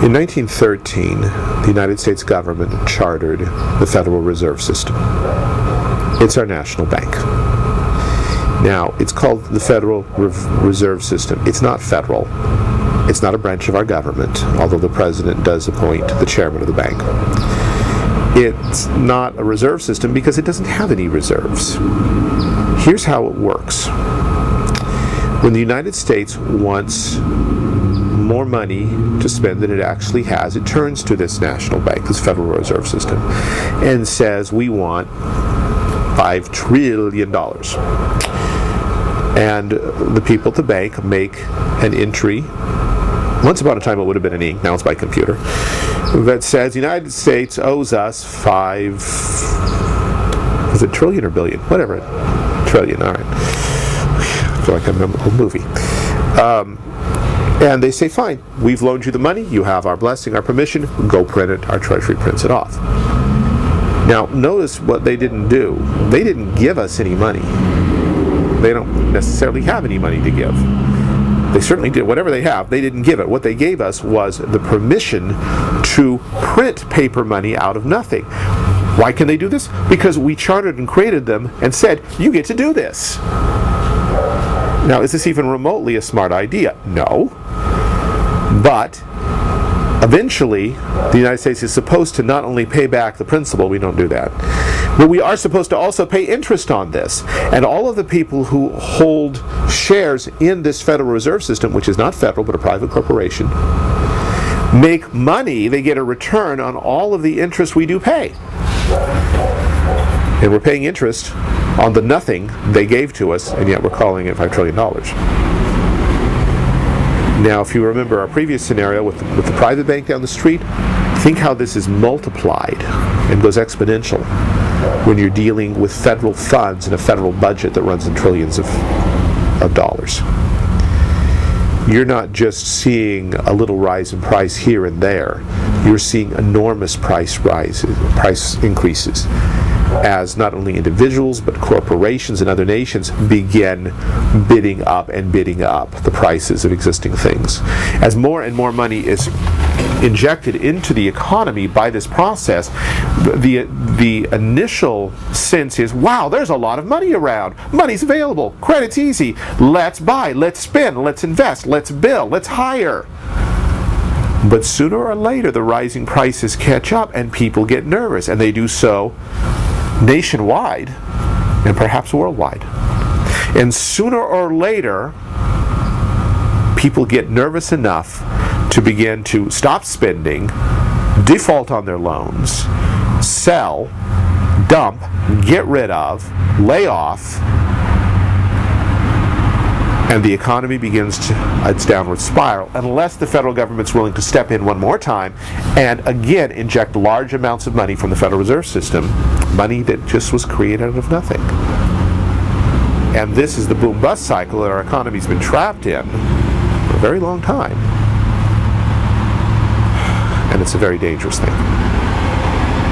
In 1913, the United States government chartered the Federal Reserve System. It's our national bank. Now, it's called the Federal Reserve System. It's not federal. It's not a branch of our government, although the president does appoint the chairman of the bank. It's not a reserve system because it doesn't have any reserves. Here's how it works. When the United States wants more money to spend than it actually has, it turns to this national bank, this Federal Reserve System, and says, we want $5 trillion. And the people at the bank make an entry. Once upon a time it would have been in ink, now it's by computer, that says the United States owes us is it trillion or billion? Whatever. Trillion, all right. I feel like I'm in a movie. And they say, fine, we've loaned you the money, you have our blessing, our permission, go print it, our Treasury prints it off. Now, notice what they didn't do. They didn't give us any money. They don't necessarily have any money to give. They certainly did. Whatever they have, they didn't give it. What they gave us was the permission to print paper money out of nothing. Why can they do this? Because we chartered and created them and said, you get to do this. Now, is this even remotely a smart idea? No. But eventually, the United States is supposed to not only pay back the principal, we don't do that, but we are supposed to also pay interest on this. And all of the people who hold shares in this Federal Reserve System, which is not federal but a private corporation, make money, they get a return on all of the interest we do pay. And we're paying interest on the nothing they gave to us, and yet we're calling it $5 trillion. Now, if you remember our previous scenario with the private bank down the street, think how this is multiplied and goes exponential when you're dealing with federal funds and a federal budget that runs in trillions of dollars. You're not just seeing a little rise in price here and there. You're seeing enormous price increases as not only individuals but corporations and other nations begin bidding up the prices of existing things. As more and more money is injected into the economy by this process, the initial sense is, wow, there's a lot of money around. Money's available. Credit's easy. Let's buy. Let's spend. Let's invest. Let's build. Let's hire. But sooner or later, the rising prices catch up and people get nervous, and they do so nationwide and perhaps worldwide. And sooner or later, people get nervous enough to begin to stop spending, default on their loans, sell, dump, get rid of, lay off, and the economy begins its downward spiral unless the federal government's willing to step in one more time and again inject large amounts of money from the Federal Reserve System, money that just was created out of nothing. And this is the boom-bust cycle that our economy's been trapped in for a very long time. And it's a very dangerous thing.